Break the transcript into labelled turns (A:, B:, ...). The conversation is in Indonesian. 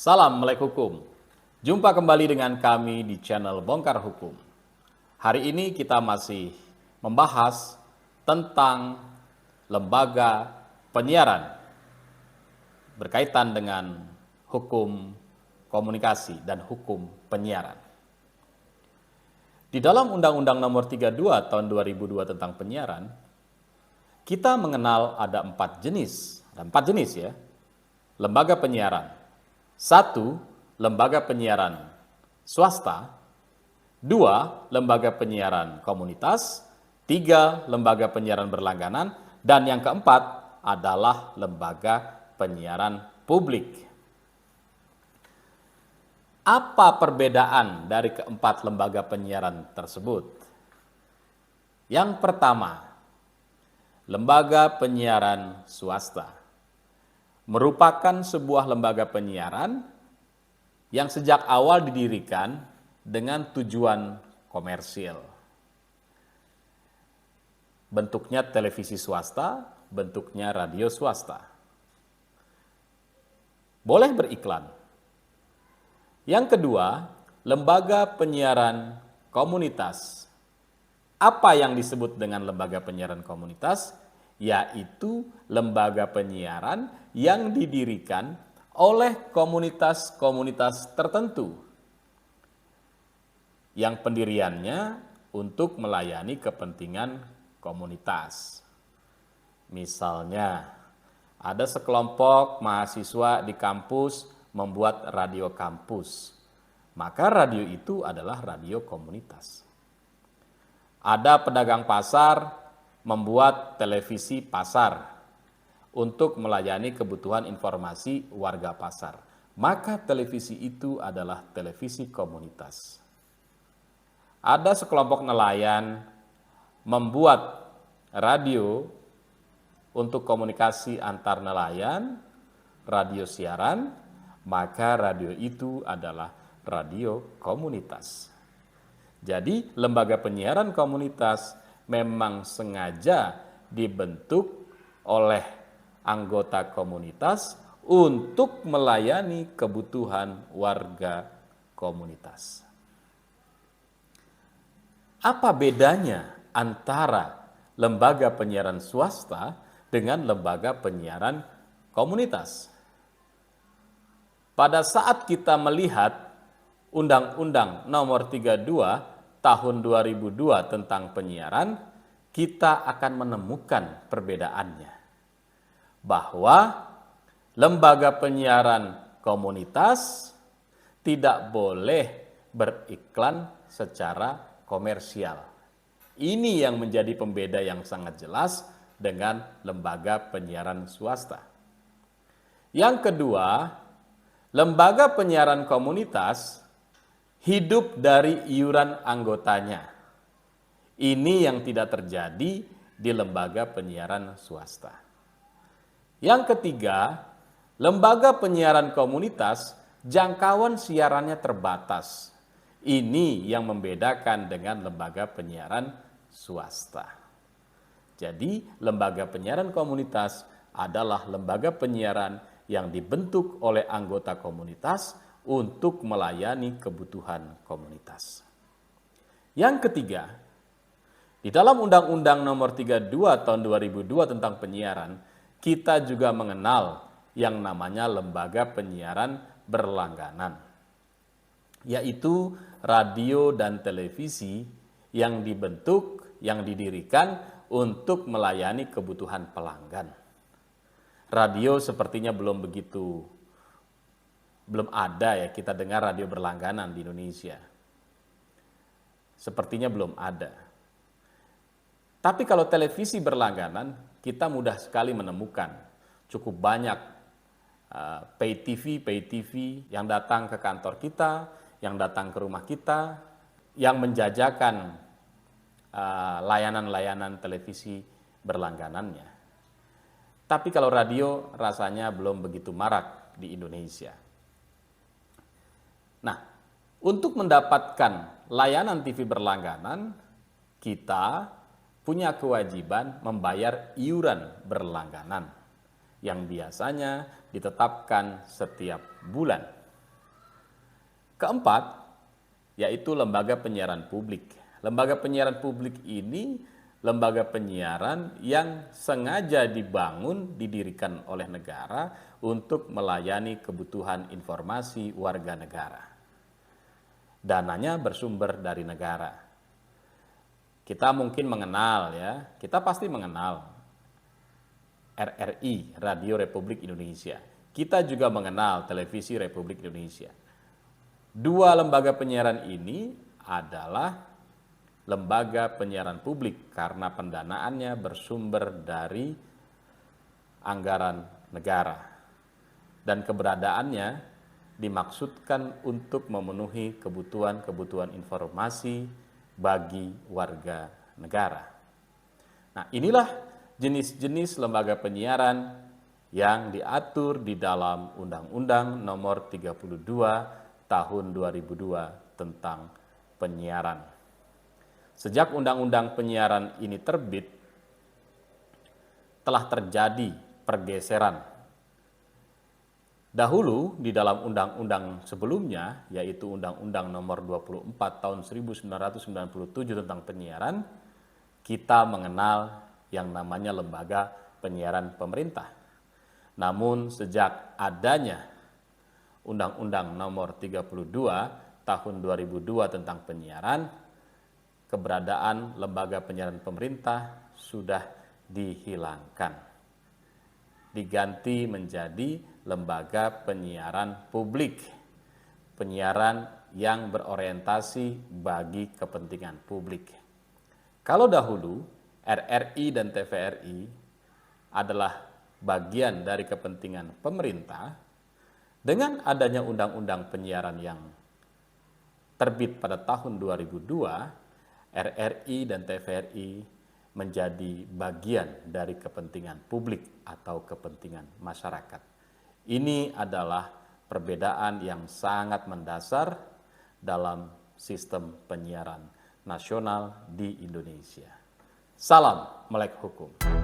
A: Salam melek hukum. Jumpa kembali dengan kami di channel Bongkar Hukum. Hari ini kita masih membahas tentang lembaga penyiaran berkaitan dengan hukum komunikasi dan hukum penyiaran. Di dalam Undang-Undang Nomor 32 Tahun 2002 tentang penyiaran, kita mengenal ada 4 jenis. Ada 4 jenis ya, lembaga penyiaran. 1. Lembaga penyiaran swasta. 2. Lembaga penyiaran komunitas. 3. Lembaga penyiaran berlangganan. Dan yang keempat adalah lembaga penyiaran publik. Apa perbedaan dari keempat lembaga penyiaran tersebut? Yang pertama, lembaga penyiaran swasta merupakan sebuah lembaga penyiaran yang sejak awal didirikan dengan tujuan komersil. Bentuknya televisi swasta, bentuknya radio swasta. Boleh beriklan. Yang kedua, lembaga penyiaran komunitas. Apa yang disebut dengan lembaga penyiaran komunitas? Yaitu lembaga penyiaran yang didirikan oleh komunitas-komunitas tertentu yang pendiriannya untuk melayani kepentingan komunitas. Misalnya, ada sekelompok mahasiswa di kampus membuat radio kampus, maka radio itu adalah radio komunitas. Ada pedagang pasar membuat televisi pasar untuk melayani kebutuhan informasi warga pasar, maka televisi itu adalah televisi komunitas. Ada sekelompok nelayan membuat radio untuk komunikasi antar nelayan, radio siaran, maka radio itu adalah radio komunitas. Jadi lembaga penyiaran komunitas memang sengaja dibentuk oleh anggota komunitas untuk melayani kebutuhan warga komunitas. Apa bedanya antara lembaga penyiaran swasta dengan lembaga penyiaran komunitas? Pada saat kita melihat Undang-Undang Nomor 32 Tahun 2002 tentang penyiaran, kita akan menemukan perbedaannya. Bahwa lembaga penyiaran komunitas tidak boleh beriklan secara komersial. Ini yang menjadi pembeda yang sangat jelas dengan lembaga penyiaran swasta. Yang kedua, lembaga penyiaran komunitas hidup dari iuran anggotanya. Ini yang tidak terjadi di lembaga penyiaran swasta. Yang ketiga, lembaga penyiaran komunitas jangkauan siarannya terbatas. Ini yang membedakan dengan lembaga penyiaran swasta. Jadi, lembaga penyiaran komunitas adalah lembaga penyiaran yang dibentuk oleh anggota komunitas untuk melayani kebutuhan komunitas. Yang ketiga, di dalam Undang-Undang Nomor 32 Tahun 2002 tentang penyiaran, kita juga mengenal yang namanya lembaga penyiaran berlangganan, yaitu radio dan televisi yang dibentuk, yang didirikan untuk melayani kebutuhan pelanggan. Radio sepertinya belum ada ya, kita dengar radio berlangganan di Indonesia. Sepertinya belum ada. Tapi kalau televisi berlangganan, kita mudah sekali menemukan cukup banyak pay TV yang datang ke kantor kita, yang datang ke rumah kita, yang menjajakan layanan-layanan televisi berlangganannya. Tapi kalau radio rasanya belum begitu marak di Indonesia. Nah, untuk mendapatkan layanan TV berlangganan, kita punya kewajiban membayar iuran berlangganan yang biasanya ditetapkan setiap bulan. Keempat, yaitu lembaga penyiaran publik. Lembaga penyiaran publik ini lembaga penyiaran yang sengaja dibangun, didirikan oleh negara untuk melayani kebutuhan informasi warga negara. Dananya bersumber dari negara. Kita mungkin mengenal ya, kita pasti mengenal RRI, Radio Republik Indonesia. Kita juga mengenal Televisi Republik Indonesia. Dua lembaga penyiaran ini adalah lembaga penyiaran publik karena pendanaannya bersumber dari anggaran negara. Dan keberadaannya dimaksudkan untuk memenuhi kebutuhan-kebutuhan informasi bagi warga negara. Nah, inilah jenis-jenis lembaga penyiaran yang diatur di dalam Undang-Undang Nomor 32 Tahun 2002 tentang penyiaran. Sejak Undang-Undang Penyiaran ini terbit, telah terjadi pergeseran. Dahulu di dalam undang-undang sebelumnya, yaitu Undang-Undang Nomor 24 Tahun 1997 tentang penyiaran, kita mengenal yang namanya lembaga penyiaran pemerintah. Namun sejak adanya Undang-Undang Nomor 32 Tahun 2002 tentang penyiaran, keberadaan lembaga penyiaran pemerintah sudah dihilangkan. Diganti menjadi lembaga penyiaran publik. Penyiaran yang berorientasi bagi kepentingan publik. Kalau dahulu RRI dan TVRI adalah bagian dari kepentingan pemerintah, dengan adanya undang-undang penyiaran yang terbit pada tahun 2002, RRI dan TVRI menjadi bagian dari kepentingan publik atau kepentingan masyarakat. Ini adalah perbedaan yang sangat mendasar dalam sistem penyiaran nasional di Indonesia. Salam melek hukum.